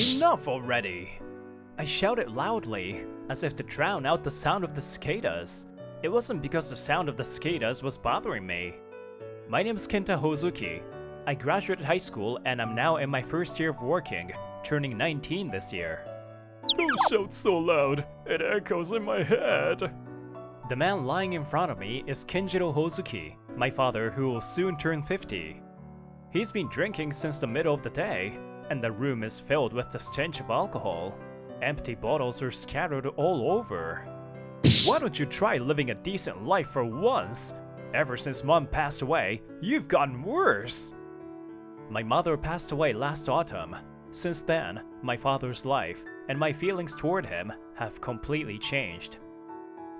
Enough already! I shouted loudly, as if to drown out the sound of the cicadas. It wasn't because the sound of the cicadas was bothering me. My name's Kenta Hozuki. I graduated high school and I'm now in my first year of working, turning 19 this year. Don't shout so loud, it echoes in my head. The man lying in front of me is Kinjiro Hozuki, my father who will soon turn 50. He's been drinking since the middle of the day, and the room is filled with the stench of alcohol. Empty bottles are scattered all over. Why don't you try living a decent life for once? Ever since Mom passed away, you've gotten worse. My mother passed away last autumn. Since then, my father's life and my feelings toward him have completely changed.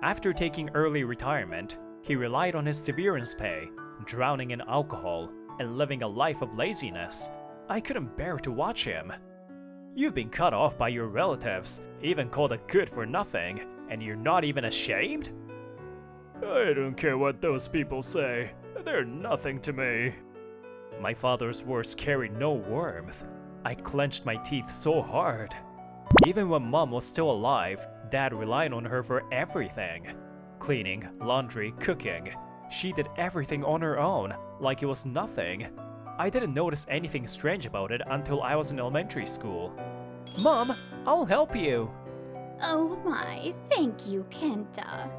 After taking early retirement, he relied on his severance pay, drowning in alcohol, and living a life of laziness. I couldn't bear to watch him. You've been cut off by your relatives, even called a good for nothing, and you're not even ashamed? I don't care what those people say. They're nothing to me. My father's words carried no warmth. I clenched my teeth so hard. Even when Mom was still alive, Dad relied on her for everything. Cleaning, laundry, cooking. She did everything on her own, like it was nothing. I didn't notice anything strange about it until I was in elementary school. Mom, I'll help you. Oh my, thank you, Kenta.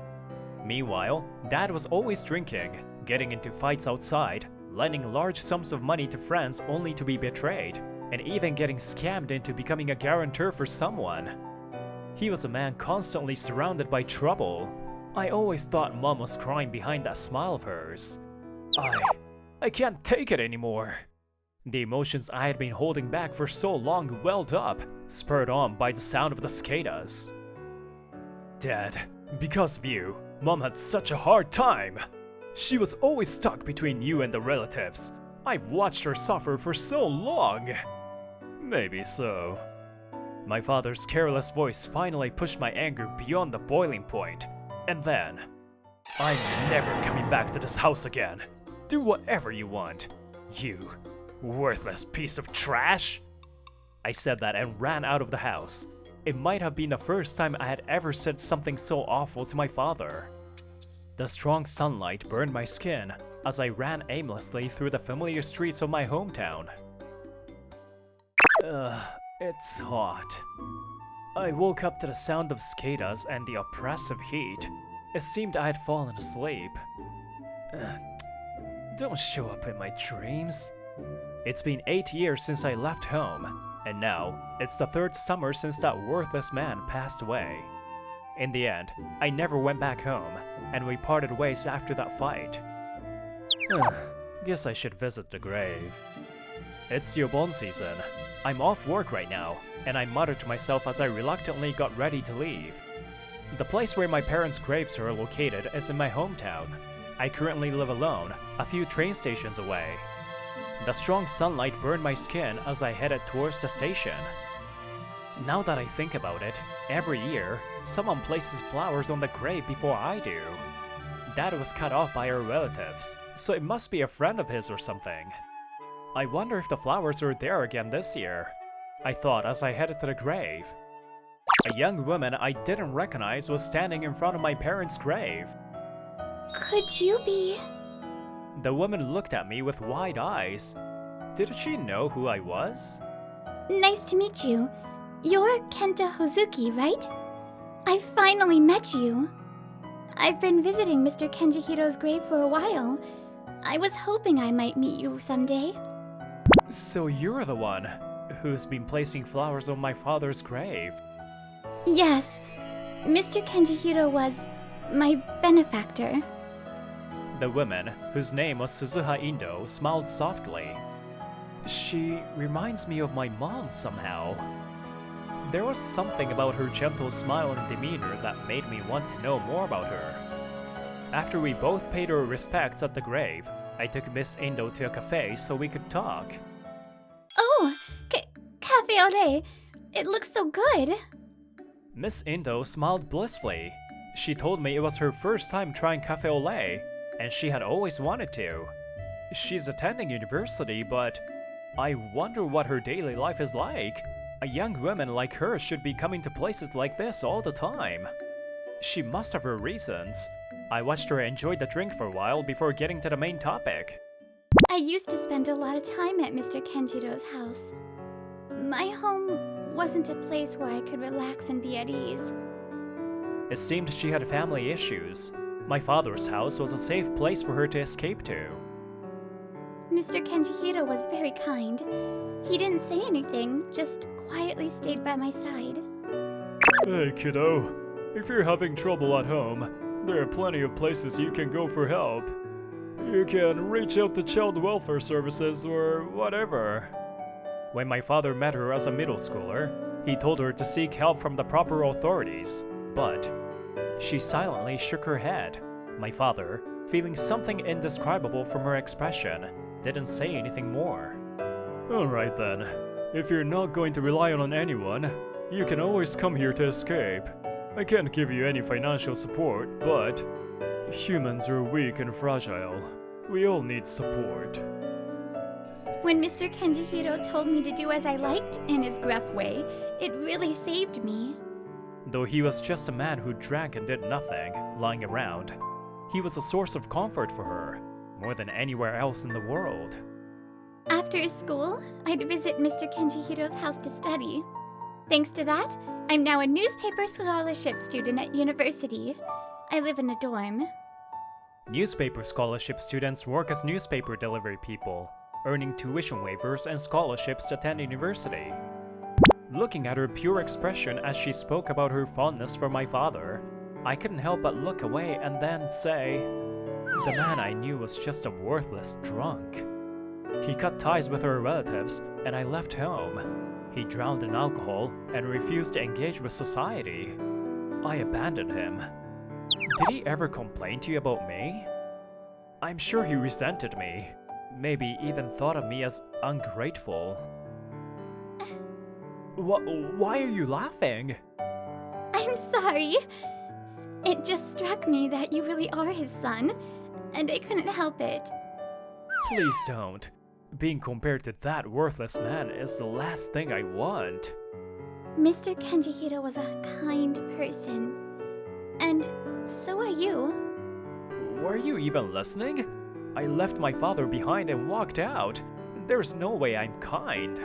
Meanwhile, Dad was always drinking, getting into fights outside, lending large sums of money to friends only to be betrayed, and even getting scammed into becoming a guarantor for someone. He was a man constantly surrounded by trouble. I always thought Mom was crying behind that smile of hers. I can't take it anymore. The emotions I had been holding back for so long welled up, spurred on by the sound of the cicadas. Dad, because of you, Mom had such a hard time. She was always stuck between you and the relatives. I've watched her suffer for so long. Maybe so. My father's careless voice finally pushed my anger beyond the boiling point. And then, I'm never coming back to this house again. Do whatever you want. You worthless piece of trash! I said that and ran out of the house. It might have been the first time I had ever said something so awful to my father. The strong sunlight burned my skin as I ran aimlessly through the familiar streets of my hometown. It's hot. I woke up to the sound of cicadas and the oppressive heat. It seemed I had fallen asleep. Don't show up in my dreams. It's been 8 years since I left home, and now it's the third summer since that worthless man passed away. In the end, I never went back home, and we parted ways after that fight. Guess I should visit the grave. It's the Obon season. I'm off work right now, and I muttered to myself as I reluctantly got ready to leave. The place where my parents' graves are located is in my hometown. I currently live alone, a few train stations away. The strong sunlight burned my skin as I headed towards the station. Now that I think about it, every year, someone places flowers on the grave before I do. Dad was cut off by our relatives, so it must be a friend of his or something. I wonder if the flowers are there again this year, I thought as I headed to the grave. A young woman I didn't recognize was standing in front of my parents' grave. Could you be... The woman looked at me with wide eyes. Did she know who I was? Nice to meet you. You're Kenta Hozuki, right? I finally met you. I've been visiting Mr. Kenjihiro's grave for a while. I was hoping I might meet you someday. So you're the one who's been placing flowers on my father's grave? Yes. Mr. Kenjihiro was my benefactor. The woman, whose name was Suzuha Indo, smiled softly. She reminds me of my mom somehow. There was something about her gentle smile and demeanor that made me want to know more about her. After we both paid our respects at the grave, I took Miss Indo to a cafe so we could talk. Oh, Cafe Ole. It looks so good. Miss Indo smiled blissfully. She told me it was her first time trying Cafe Ole, and she had always wanted to. She's attending university, but I wonder what her daily life is like. A young woman like her should be coming to places like this all the time. She must have her reasons. I watched her enjoy the drink for a while before getting to the main topic. I used to spend a lot of time at Mr. Kenjiro's house. My home wasn't a place where I could relax and be at ease. It seemed she had family issues. My father's house was a safe place for her to escape to. Mr. Kenjihiro was very kind. He didn't say anything, just quietly stayed by my side. Hey kiddo, if you're having trouble at home, there are plenty of places you can go for help. You can reach out to child welfare services or whatever. When my father met her as a middle schooler, he told her to seek help from the proper authorities, but she silently shook her head. My father, feeling something indescribable from her expression, didn't say anything more. Alright then, if you're not going to rely on anyone, you can always come here to escape. I can't give you any financial support, but humans are weak and fragile. We all need support. When Mr. Kenjihiro told me to do as I liked in his gruff way, it really saved me. Though he was just a man who drank and did nothing, lying around, he was a source of comfort for her, more than anywhere else in the world. After school, I'd visit Mr. Kenjihiro's house to study. Thanks to that, I'm now a newspaper scholarship student at university. I live in a dorm. Newspaper scholarship students work as newspaper delivery people, earning tuition waivers and scholarships to attend university. Looking at her pure expression as she spoke about her fondness for my father, I couldn't help but look away and then say, the man I knew was just a worthless drunk. He cut ties with her relatives, and I left home. He drowned in alcohol and refused to engage with society. I abandoned him. Did he ever complain to you about me? I'm sure he resented me. Maybe even thought of me as ungrateful. Why are you laughing? I'm sorry. It just struck me that you really are his son, and I couldn't help it. Please don't. Being compared to that worthless man is the last thing I want. Mr. Kenjihiro was a kind person. And so are you. Were you even listening? I left my father behind and walked out. There's no way I'm kind.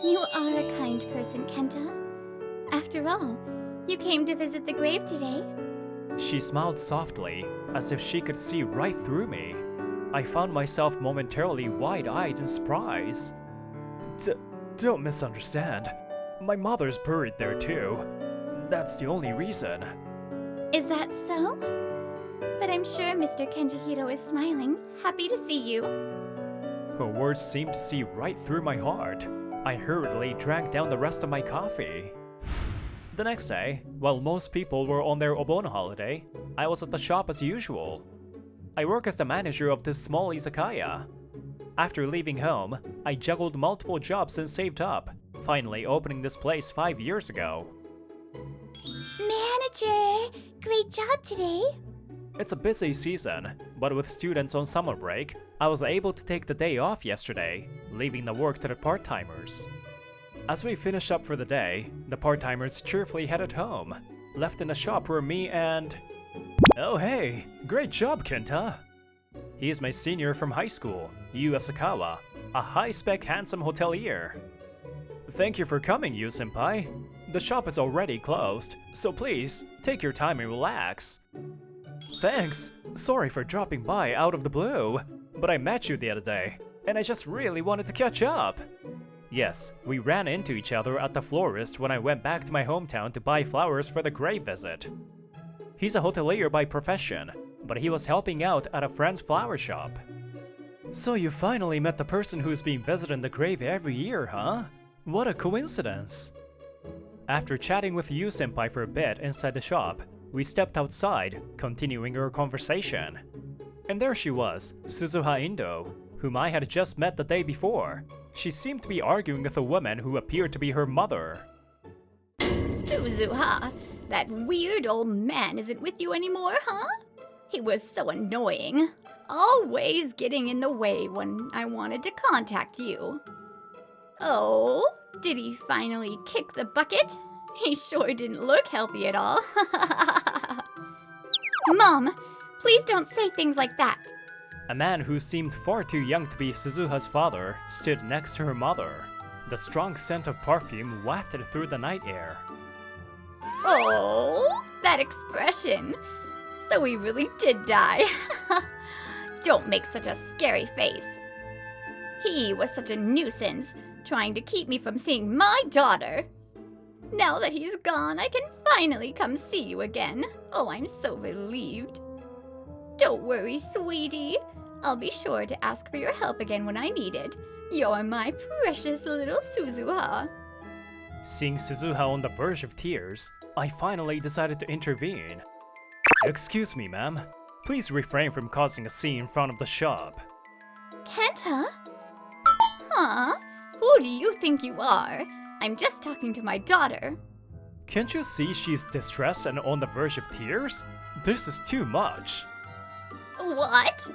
You are a kind person, Kenta. After all, you came to visit the grave today. She smiled softly, as if she could see right through me. I found myself momentarily wide-eyed in surprise. Don't misunderstand. My mother's buried there too. That's the only reason. Is that so? But I'm sure Mr. Kenjihiro is smiling, happy to see you. Her words seemed to see right through my heart. I hurriedly drank down the rest of my coffee. The next day, while most people were on their Obon holiday, I was at the shop as usual. I work as the manager of this small izakaya. After leaving home, I juggled multiple jobs and saved up, finally opening this place 5 years ago. Manager, great job today. It's a busy season, but with students on summer break, I was able to take the day off yesterday, leaving the work to the part-timers. As we finished up for the day, the part-timers cheerfully headed home, left in the shop were me and... Oh hey, great job, Kenta! He is my senior from high school, Yu Asakawa, a high-spec handsome hotelier. Thank you for coming, Yu-senpai. The shop is already closed, so please, take your time and relax. Thanks! Sorry for dropping by out of the blue, but I met you the other day, and I just really wanted to catch up. Yes, we ran into each other at the florist when I went back to my hometown to buy flowers for the grave visit. He's a hotelier by profession, but he was helping out at a friend's flower shop. So you finally met the person who's been visiting the grave every year, huh? What a coincidence! After chatting with Yu-senpai for a bit inside the shop, we stepped outside, continuing our conversation. And there she was, Suzuha Indo, whom I had just met the day before. She seemed to be arguing with a woman who appeared to be her mother. Suzuha, that weird old man isn't with you anymore, huh? He was so annoying. Always getting in the way when I wanted to contact you. Oh, Did he finally kick the bucket? He sure didn't look healthy at all. Mom, please don't say things like that. A man who seemed far too young to be Suzuha's father stood next to her mother. The strong scent of perfume wafted through the night air. Oh, that expression. So he really did die. Don't make such a scary face. He was such a nuisance, trying to keep me from seeing my daughter. Now that he's gone, I can finally come see you again. Oh, I'm so relieved. Don't worry, sweetie. I'll be sure to ask for your help again when I need it. You're my precious little Suzuha. Seeing Suzuha on the verge of tears, I finally decided to intervene. Excuse me, ma'am. Please refrain from causing a scene in front of the shop. Kenta? Huh? Who do you think you are? I'm just talking to my daughter. Can't you see she's distressed and on the verge of tears? This is too much. What?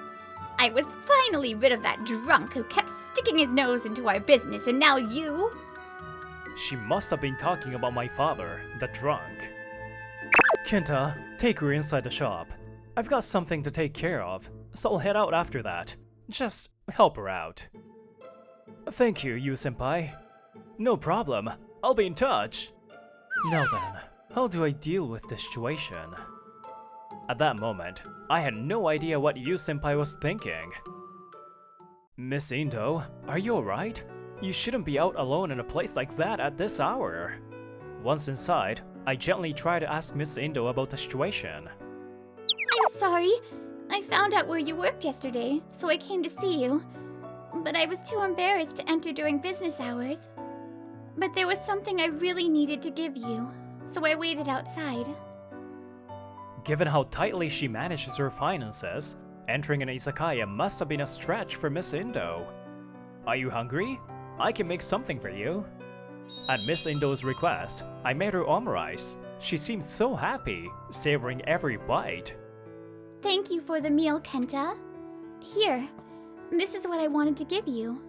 I was finally rid of that drunk who kept sticking his nose into our business, and now you? She must have been talking about my father, the drunk. Kenta, take her inside the shop. I've got something to take care of, so I'll head out after that. Just help her out. Thank you, Yu-senpai. No problem. I'll be in touch. Now then, how do I deal with this situation? At that moment, I had no idea what Yu-senpai was thinking. Miss Indo, are you alright? You shouldn't be out alone in a place like that at this hour. Once inside, I gently tried to ask Miss Indo about the situation. I'm sorry. I found out where you worked yesterday, so I came to see you. But I was too embarrassed to enter during business hours. But there was something I really needed to give you, so I waited outside. Given how tightly she manages her finances, entering an izakaya must have been a stretch for Miss Indo. Are you hungry? I can make something for you. At Miss Indo's request, I made her omurice. She seemed so happy, savoring every bite. Thank you for the meal, Kenta. Here, this is what I wanted to give you.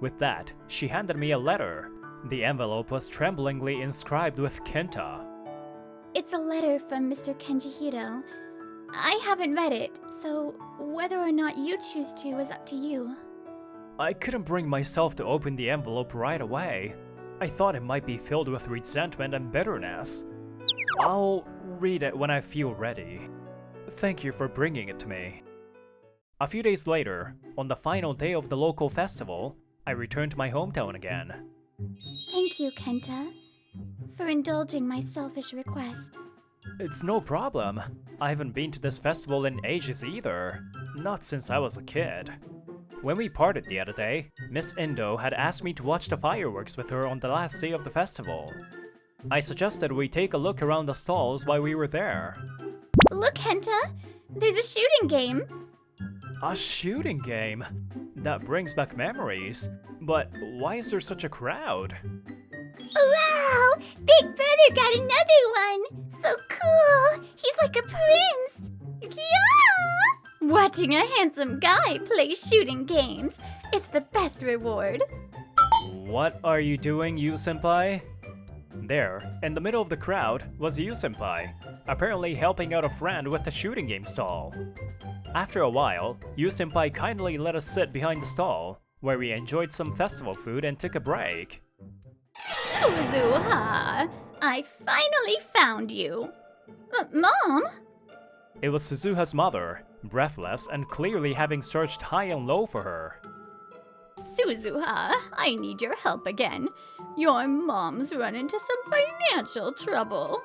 With that, she handed me a letter. The envelope was tremblingly inscribed with Kenta. It's a letter from Mr. Kenjihiro. I haven't read it, so whether or not you choose to is up to you. I couldn't bring myself to open the envelope right away. I thought it might be filled with resentment and bitterness. I'll read it when I feel ready. Thank you for bringing it to me. A few days later, on the final day of the local festival, I returned to my hometown again. Thank you, Kenta, for indulging my selfish request. It's no problem. I haven't been to this festival in ages either. Not since I was a kid. When we parted the other day, Miss Indo had asked me to watch the fireworks with her on the last day of the festival. I suggested we take a look around the stalls while we were there. Look, Kenta! There's a shooting game! A shooting game? That brings back memories. But why is there such a crowd? Wow! Big brother got another one! So cool! He's like a prince! Yeah! Watching a handsome guy play shooting games, it's the best reward. What are you doing, Yu-senpai? There, in the middle of the crowd, was Yu-senpai, apparently helping out a friend with the shooting game stall. After a while, Yu-senpai kindly let us sit behind the stall, where we enjoyed some festival food and took a break. Suzuha, I finally found you. Mom? It was Suzuha's mother, breathless and clearly having searched high and low for her. Suzuha, I need your help again. Your mom's run into some financial trouble.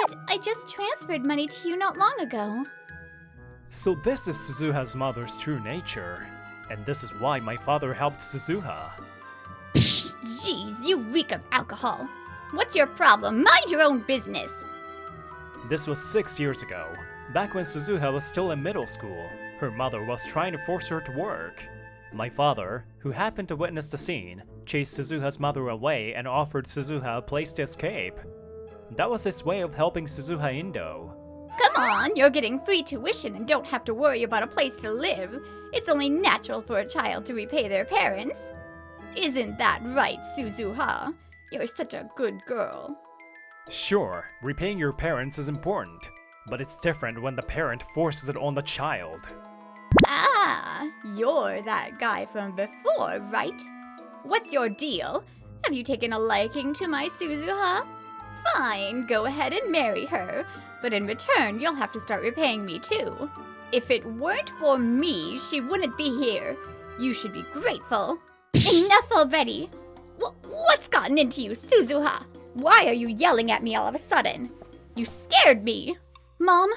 But I just transferred money to you not long ago. So this is Suzuha's mother's true nature, and this is why my father helped Suzuha. Jeez, you reek of alcohol. What's your problem? Mind your own business. This was 6 years ago, back when Suzuha was still in middle school. Her mother was trying to force her to work. My father, who happened to witness the scene, chased Suzuha's mother away and offered Suzuha a place to escape. That was his way of helping Suzuha Indo. Come on, you're getting free tuition and don't have to worry about a place to live. It's only natural for a child to repay their parents. Isn't that right, Suzuha? You're such a good girl. Sure, repaying your parents is important, but it's different when the parent forces it on the child. Ah, you're that guy from before, right? What's your deal? Have you taken a liking to my Suzuha? Fine, go ahead and marry her, but in return, you'll have to start repaying me too. If it weren't for me, she wouldn't be here. You should be grateful. Enough already! What's gotten into you, Suzuha? Why are you yelling at me all of a sudden? You scared me! Mom,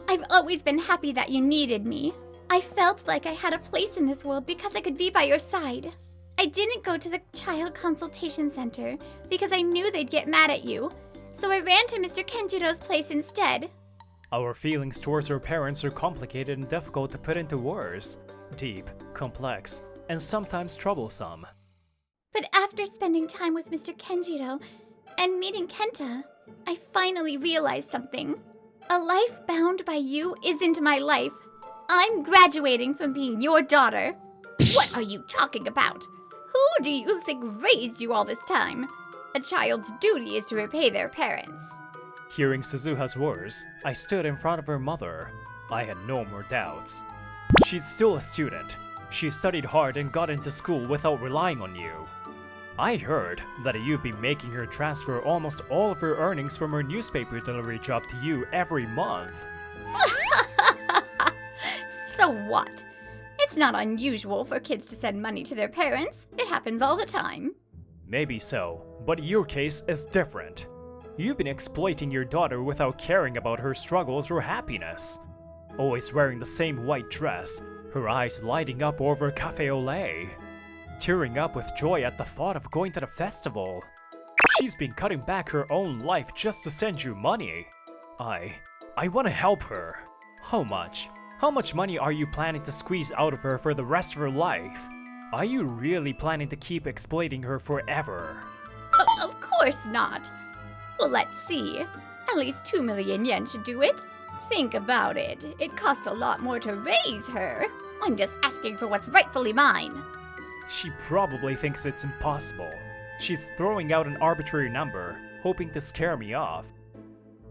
I've always been happy that you needed me. I felt like I had a place in this world because I could be by your side. I didn't go to the child consultation center because I knew they'd get mad at you, so I ran to Mr. Kenjiro's place instead. Our feelings towards our parents are complicated and difficult to put into words. Deep, complex, and sometimes troublesome. But after spending time with Mr. Kenjiro and meeting Kenta, I finally realized something. A life bound by you isn't my life. I'm graduating from being your daughter. What are you talking about? Who do you think raised you all this time? A child's duty is to repay their parents. Hearing Suzuha's words, I stood in front of her mother. I had no more doubts. She's still a student. She studied hard and got into school without relying on you. I heard that you've been making her transfer almost all of her earnings from her newspaper delivery job to you every month. So what? It's not unusual for kids to send money to their parents. It happens all the time. Maybe so, but your case is different. You've been exploiting your daughter without caring about her struggles or happiness. Always wearing the same white dress, her eyes lighting up over cafe au lait. Tearing up with joy at the thought of going to the festival. She's been cutting back her own life just to send you money. I want to help her. How much? How much money are you planning to squeeze out of her for the rest of her life? Are you really planning to keep exploiting her forever? Of course not. Well, let's see. At least 2 million yen should do it. Think about it. It cost a lot more to raise her. I'm just asking for what's rightfully mine. She probably thinks it's impossible. She's throwing out an arbitrary number, hoping to scare me off.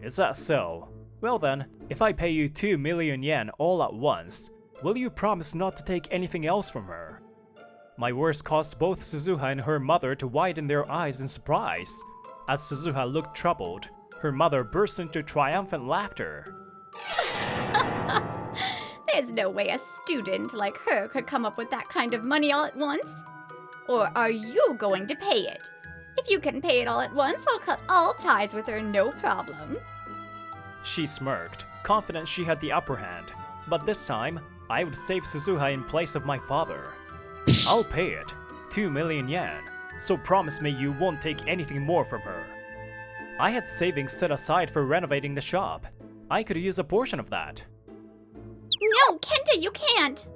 Is that so? Well then, if I pay you 2 million yen all at once, will you promise not to take anything else from her? My words caused both Suzuha and her mother to widen their eyes in surprise. As Suzuha looked troubled, her mother burst into triumphant laughter. There's no way a student like her could come up with that kind of money all at once. Or are you going to pay it? If you can pay it all at once, I'll cut all ties with her, no problem. She smirked, confident she had the upper hand. But this time, I would save Suzuha in place of my father. I'll pay it, 2 million yen, so promise me you won't take anything more from her. I had savings set aside for renovating the shop. I could use a portion of that. No, Kenta, you can't!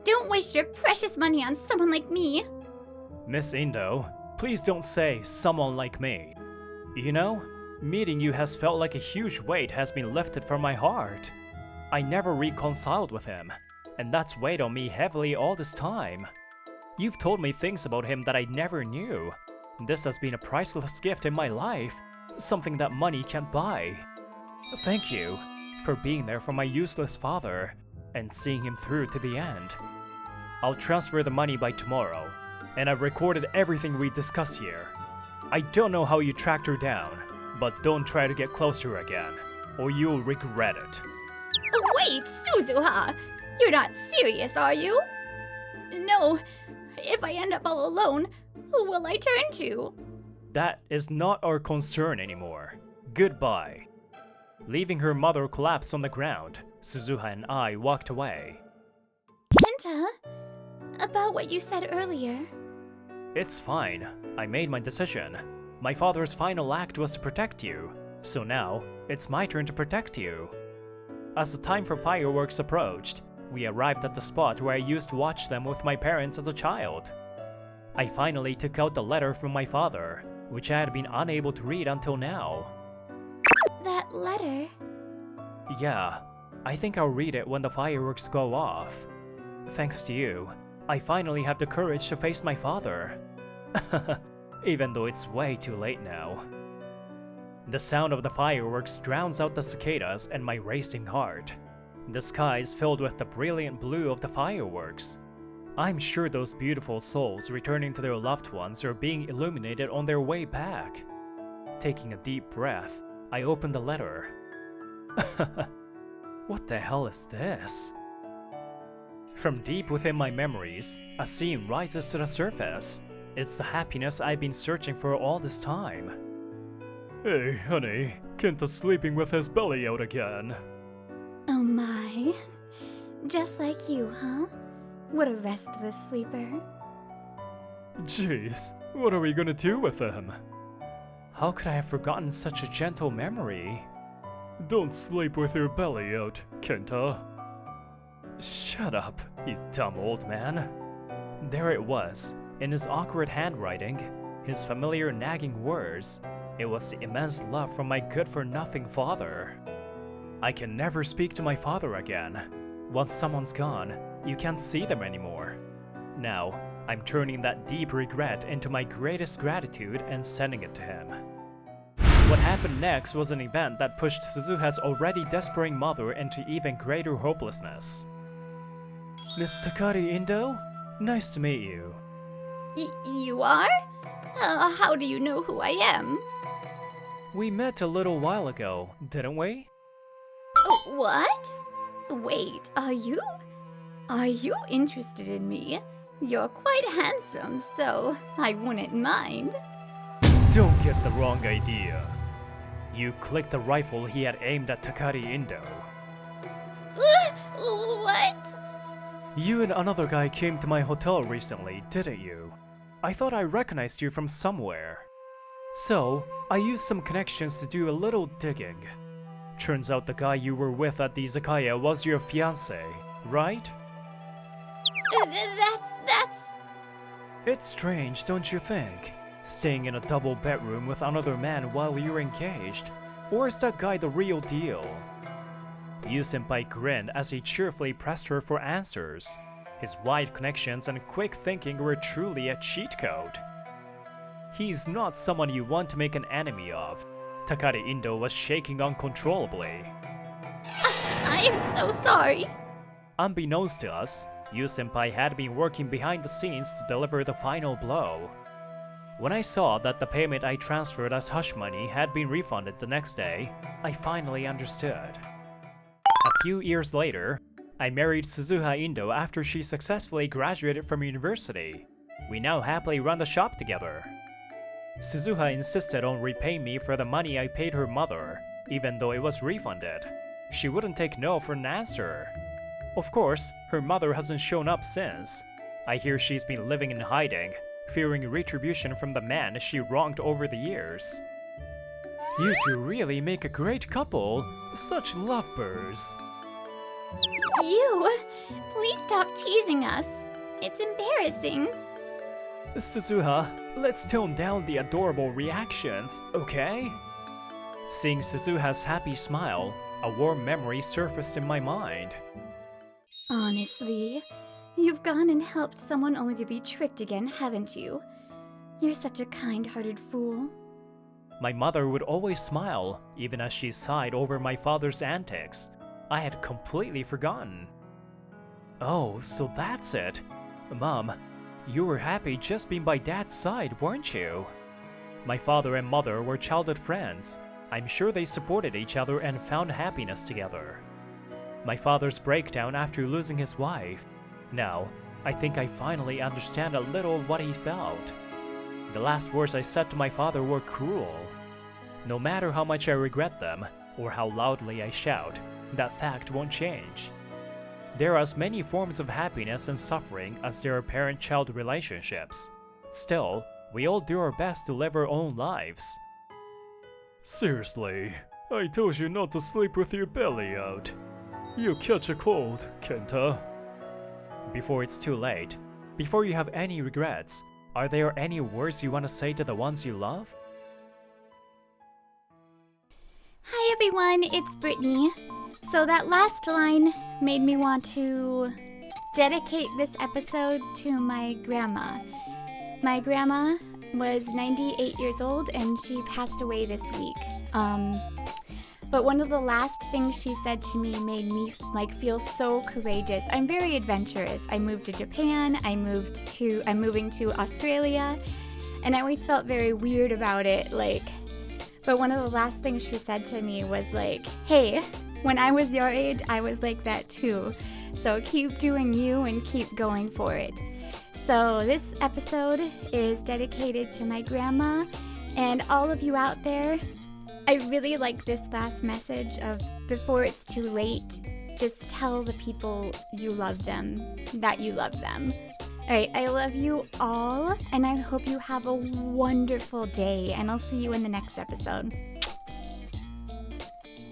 Don't waste your precious money on someone like me. Miss Indo, please don't say someone like me. You know, meeting you has felt like a huge weight has been lifted from my heart. I never reconciled with him, and that's weighed on me heavily all this time. You've told me things about him that I never knew. This has been a priceless gift in my life, something that money can't buy. Thank you for being there for my useless father and seeing him through to the end. I'll transfer the money by tomorrow, and I've recorded everything we discussed here. I don't know how you tracked her down, but don't try to get close to her again, or you'll regret it. Wait, Suzuha! You're not serious, are you? No, if I end up all alone, who will I turn to? That is not our concern anymore. Goodbye. Leaving her mother collapse on the ground, Suzuha and I walked away. Kenta, about what you said earlier. It's fine. I made my decision. My father's final act was to protect you, so now it's my turn to protect you. As the time for fireworks approached, we arrived at the spot where I used to watch them with my parents as a child. I finally took out the letter from my father, which I had been unable to read until now. That letter? Yeah, I think I'll read it when the fireworks go off. Thanks to you, I finally have the courage to face my father. Even though it's way too late now. The sound of the fireworks drowns out the cicadas and my racing heart. The sky is filled with the brilliant blue of the fireworks. I'm sure those beautiful souls returning to their loved ones are being illuminated on their way back. Taking a deep breath, I open the letter. What the hell is this? From deep within my memories, a scene rises to the surface. It's the happiness I've been searching for all this time. Hey, honey, Kenta's sleeping with his belly out again. Oh my. Just like you, huh? What a restless sleeper. Jeez, what are we gonna do with him? How could I have forgotten such a gentle memory? Don't sleep with your belly out, Kenta. Shut up, you dumb old man. There it was, in his awkward handwriting, his familiar nagging words. It was the immense love from my good-for-nothing father. I can never speak to my father again. Once someone's gone, you can't see them anymore. Now, I'm turning that deep regret into my greatest gratitude and sending it to him. What happened next was an event that pushed Suzuha's already despairing mother into even greater hopelessness. Miss Takari Indo? Nice to meet you. You are? How do you know who I am? We met a little while ago, didn't we? Oh, what? Wait, are you? Are you interested in me? You're quite handsome, so I wouldn't mind. Don't get the wrong idea. You clicked the rifle he had aimed at Takari Indo. What? You and another guy came to my hotel recently, didn't you? I thought I recognized you from somewhere. So, I used some connections to do a little digging. Turns out the guy you were with at the izakaya was your fiancé, right? That's... It's strange, don't you think? Staying in a double bedroom with another man while you're engaged? Or is that guy the real deal? Yu-senpai grinned as he cheerfully pressed her for answers. His wide connections and quick thinking were truly a cheat code. He's not someone you want to make an enemy of. Takari Indo was shaking uncontrollably. I am so sorry. Unbeknownst to us, Yu-senpai had been working behind the scenes to deliver the final blow. When I saw that the payment I transferred as hush money had been refunded the next day, I finally understood. A few years later, I married Suzuha Indo after she successfully graduated from university. We now happily run the shop together. Suzuha insisted on repaying me for the money I paid her mother, even though it was refunded. She wouldn't take no for an answer. Of course, her mother hasn't shown up since. I hear she's been living in hiding, fearing retribution from the man she wronged over the years. You two really make a great couple, such lovebirds. You! Please stop teasing us. It's embarrassing. Suzuha, let's tone down the adorable reactions, okay? Seeing Suzuha's happy smile, a warm memory surfaced in my mind. Honestly, you've gone and helped someone only to be tricked again, haven't you? You're such a kind-hearted fool. My mother would always smile, even as she sighed over my father's antics. I had completely forgotten. Oh, so that's it. Mom, you were happy just being by Dad's side, weren't you? My father and mother were childhood friends. I'm sure they supported each other and found happiness together. My father's breakdown after losing his wife. Now, I think I finally understand a little of what he felt. The last words I said to my father were cruel. No matter how much I regret them, or how loudly I shout, that fact won't change. There are as many forms of happiness and suffering as there are parent-child relationships. Still, we all do our best to live our own lives. Seriously, I told you not to sleep with your belly out. You'll catch a cold, Kenta. Before it's too late, before you have any regrets, are there any words you want to say to the ones you love? Hi everyone, it's Brittany. So that last line made me want to dedicate this episode to my grandma. My grandma was 98 years old and she passed away this week. But one of the last things she said to me made me feel so courageous. I'm very adventurous. I moved to Japan, I'm moving to Australia, and I always felt very weird about it, but one of the last things she said to me was hey, when I was your age, I was like that too. So keep doing you and keep going for it. So this episode is dedicated to my grandma and all of you out there. I really like this last message of before it's too late, just tell the people you love them that you love them. Alright, I love you all, and I hope you have a wonderful day, and I'll see you in the next episode.